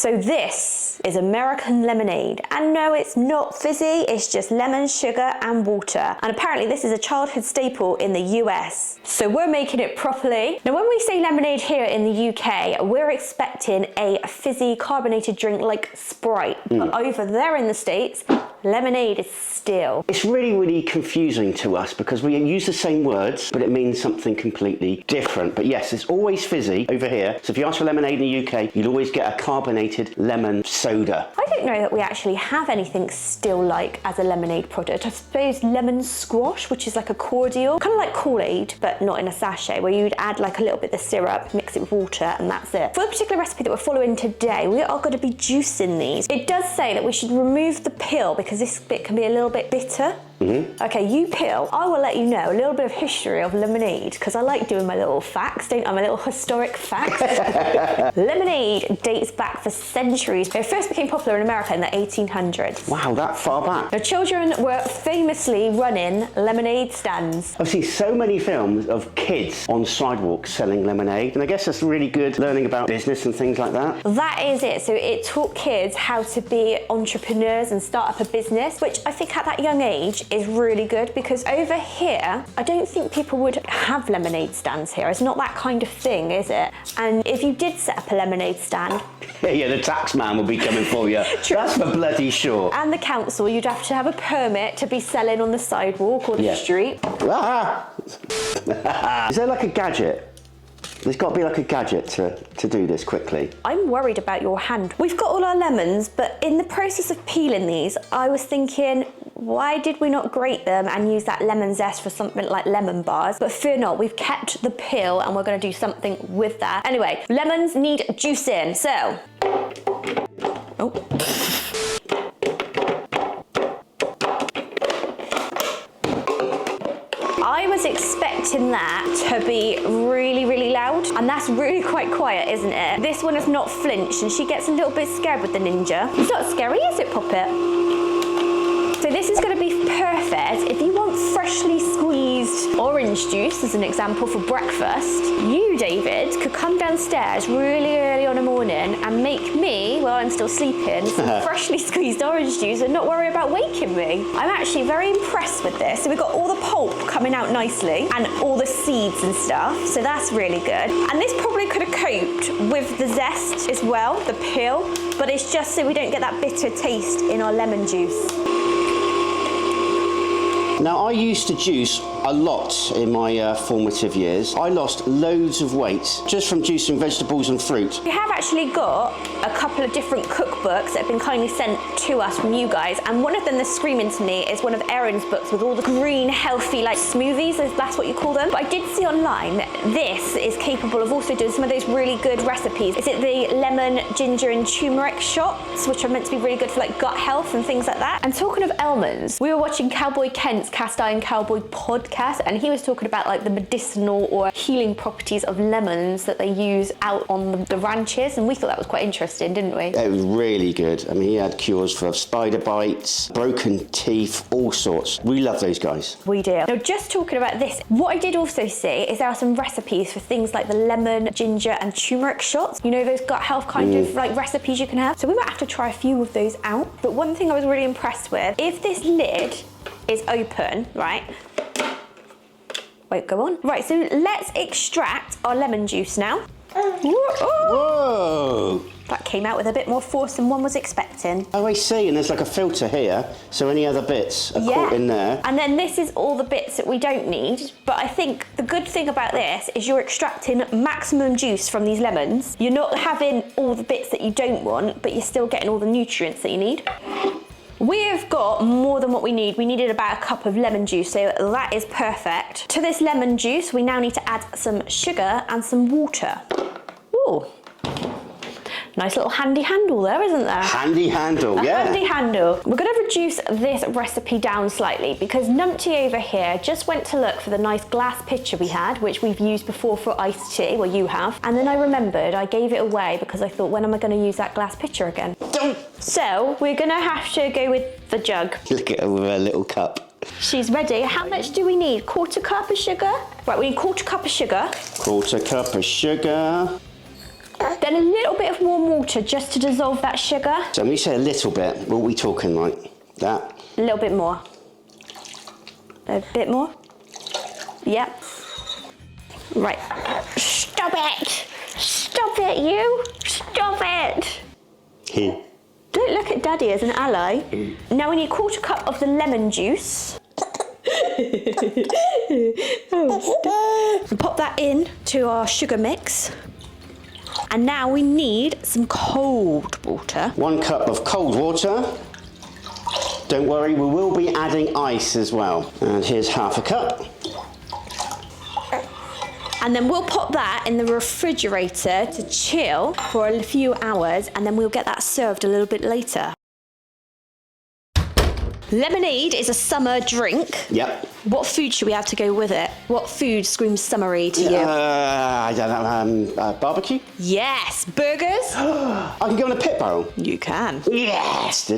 So this is American lemonade. And no, it's not fizzy, it's just lemon, sugar and water. And apparently this is a childhood staple in the US. So we're making it properly. Now when we say lemonade here in the UK, we're expecting a fizzy carbonated drink like Sprite. But over there in the States, lemonade is still. It's really, really confusing to us because we use the same words, but it means something completely different. But yes, it's always fizzy over here. So if you ask for lemonade in the UK, you'll always get a carbonated lemon soda. I don't know that we actually have anything still like as a lemonade product. I suppose lemon squash, which is like a cordial, kind of like Kool-Aid, but not in a sachet, where you'd add like a little bit of syrup, mix it with water, and that's it. For the particular recipe that we're following today, we are going to be juicing these. It does say that we should remove the peel because this bit can be a little bit bitter. Okay, you peel. I will let you know a little bit of history of lemonade because I like doing my little facts, don't I? My little historic facts. Lemonade dates back for centuries. It first became popular in America in the 1800s. Wow, that far back. Now, children were famously running lemonade stands. I've seen so many films of kids on sidewalks selling lemonade, and I guess that's really good learning about business and things like that. That is it. So it taught kids how to be entrepreneurs and start up a business, which I think at that young age is really good because over here, I don't think people would have lemonade stands here. It's not that kind of thing, is it? And if you did set up a lemonade stand... Yeah, the tax man will be coming for you. That's for bloody sure. And the council, you'd have to have a permit to be selling on the sidewalk or the street. Ah! Is there like a gadget? There's got to be like a gadget to do this quickly. I'm worried about your hand. We've got all our lemons, but in the process of peeling these, I was thinking, why did we not grate them and use that lemon zest for something like lemon bars? But fear not, we've kept the peel and we're going to do something with that. Anyway, lemons need juicing, so... Oh. I was expecting that to be really, really loud, and that's really quite quiet, isn't it? This one has not flinched, and she gets a little bit scared with the ninja. It's not scary, is it, Poppet? So this is going to be perfect if you want freshly squeezed orange juice, as an example, for breakfast. You, David, could come downstairs really early on a morning and make me, while I'm still sleeping, some freshly squeezed orange juice and not worry about waking me. I'm actually very impressed with this. So we've got all the pulp coming out nicely and all the seeds and stuff, so that's really good. And this probably could have coped with the zest as well, the peel, but it's just so we don't get that bitter taste in our lemon juice. Now, I used to juice a lot in my formative years. I lost loads of weight just from juicing vegetables and fruit. We have actually got a couple of different cookbooks that have been kindly sent to us from you guys, and one of them that's screaming to me is one of Erin's books with all the green, healthy, like smoothies, if that's what you call them. But I did see online that this is capable of also doing some of those really good recipes. Is it the lemon, ginger and turmeric shots, which are meant to be really good for like gut health and things like that? And talking of almonds, we were watching Cowboy Kent's Cast Iron Cowboy podcast, and he was talking about like the medicinal or healing properties of lemons that they use out on the ranches, and we thought that was quite interesting, didn't we? It was really good. I mean, he had cures for spider bites, broken teeth, all sorts. We love those guys. We do. Now, just talking about this, what I did also see is there are some recipes for things like the lemon, ginger and turmeric shots. You know, those gut health kind of like recipes you can have. So we might have to try a few of those out. But one thing I was really impressed with, if this lid is open, right? Wait, go on. Right, so let's extract our lemon juice now. Whoa! That came out with a bit more force than one was expecting. Oh, I see, and there's like a filter here, so any other bits are caught in there. And then this is all the bits that we don't need, but I think the good thing about this is you're extracting maximum juice from these lemons. You're not having all the bits that you don't want, but you're still getting all the nutrients that you need. We have got more than what we need. We needed about a cup of lemon juice, so that is perfect. To this lemon juice, we now need to add some sugar and some water. Ooh. Nice little handy handle there, isn't there? Handy handle, yeah. Handy handle. We're going to reduce this recipe down slightly because Numpty over here just went to look for the nice glass pitcher we had, which we've used before for iced tea, well you have, and then I remembered I gave it away because I thought, when am I going to use that glass pitcher again? So we're going to have to go with the jug. Look at her with her little cup. She's ready. How much do we need? Quarter cup of sugar? Right, we need quarter cup of sugar. Quarter cup of sugar. Then a little bit of warm water just to dissolve that sugar. So when you say a little bit, what are we talking like? That? A little bit more. A bit more. Yep. Right. Stop it! Stop it, you! Stop it! Don't look at Daddy as an ally. Now we need a 1/4 cup of the lemon juice. And pop that in to our sugar mix. And now we need some cold water. 1 cup of cold water. Don't worry, we will be adding ice as well. And here's 1/2 cup. And then we'll pop that in the refrigerator to chill for a few hours, and then we'll get that served a little bit later. Lemonade is a summer drink. Yep. What food should we have to go with it? What food screams summery to you? I don't know, barbecue? Yes, burgers? I can go on a pit barrel. You can. Yes!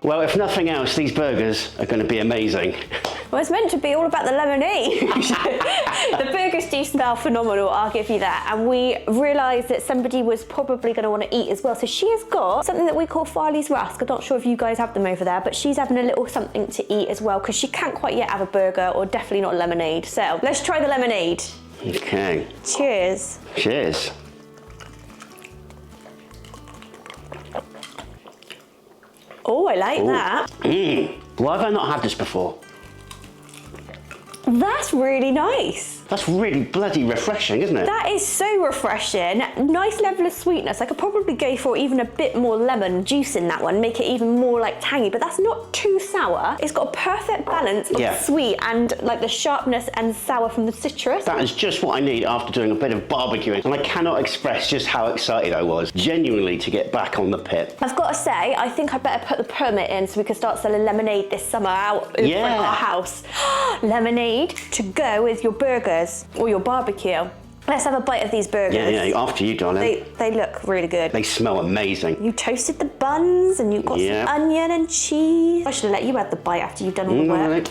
Well, if nothing else, these burgers are going to be amazing. Well, it's meant to be all about the lemonade. The burgers do smell phenomenal, I'll give you that. And we realised that somebody was probably going to want to eat as well. So she has got something that we call Farley's Rusk. I'm not sure if you guys have them over there, but she's having a little something to eat as well because she can't quite yet have a burger, or definitely not lemonade. So let's try the lemonade. Okay. Cheers. Cheers. Oh, I like that. Why have I not had this before? That's really nice. That's really bloody refreshing, isn't it? That is so refreshing. Nice level of sweetness. I could probably go for even a bit more lemon juice in that one, make it even more like tangy, but that's not too sour. It's got a perfect balance of sweet and like the sharpness and sour from the citrus. That is just what I need after doing a bit of barbecuing, and I cannot express just how excited I was, genuinely, to get back on the pit. I've got to say, I think I'd better put the permit in so we can start selling lemonade this summer out in front of our house. Lemonade to go with your burgers or your barbecue. Let's have a bite of these burgers. Yeah, after you, darling. They look really good. They smell amazing. You toasted the buns and you've got some onion and cheese. I should have let you have the bite after you've done all the work.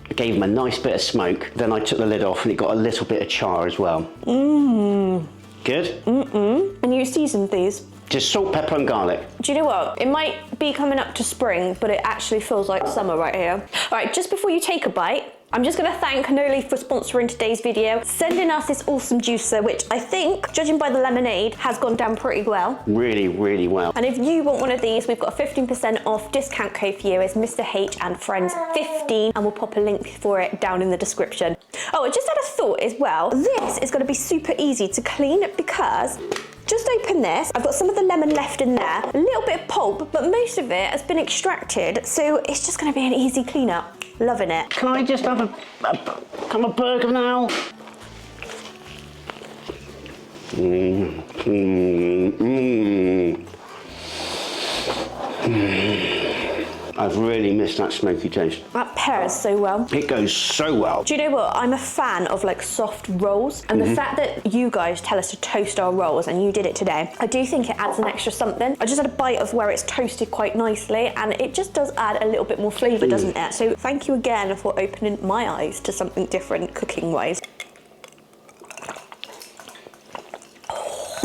I gave them a nice bit of smoke. Then I took the lid off and it got a little bit of char as well. Good? And you seasoned these? Just salt, pepper and garlic. Do you know what? It might be coming up to spring, but it actually feels like summer right here. All right, just before you take a bite, I'm just gonna thank Cannoli for sponsoring today's video, sending us this awesome juicer, which I think, judging by the lemonade, has gone down pretty well. Really, really well. And if you want one of these, we've got a 15% off discount code for you. It's Mr. H and Friends 15, and we'll pop a link for it down in the description. Oh, I just had a thought as well. This is gonna be super easy to clean because just open this. I've got some of the lemon left in there, a little bit of pulp, but most of it has been extracted, so it's just gonna be an easy cleanup. Loving it. Can I just have a burger now? I've really missed that smoky taste. That pairs so well. It goes so well. Do you know what? I'm a fan of like soft rolls, and the fact that you guys tell us to toast our rolls, and you did it today, I do think it adds an extra something. I just had a bite of where it's toasted quite nicely, and it just does add a little bit more flavour, doesn't it? So thank you again for opening my eyes to something different cooking-wise.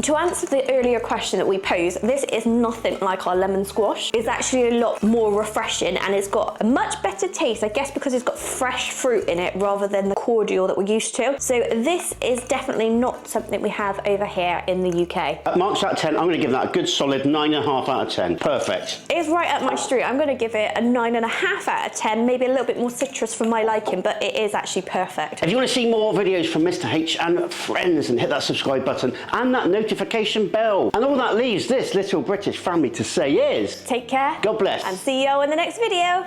To answer the earlier question that we posed, this is nothing like our lemon squash. It's actually a lot more refreshing and it's got a much better taste, I guess because it's got fresh fruit in it rather than the cordial that we're used to. So this is definitely not something we have over here in the UK. Marks out of 10, I'm going to give that a good solid 9.5 out of 10. Perfect. It's right up my street. I'm going to give it a 9.5 out of 10, maybe a little bit more citrus for my liking, but it is actually perfect. If you want to see more videos from Mr. H and Friends, and hit that subscribe button and that notification bell. And all that leaves this little British family to say is... Take care. God bless. And see you all in the next video.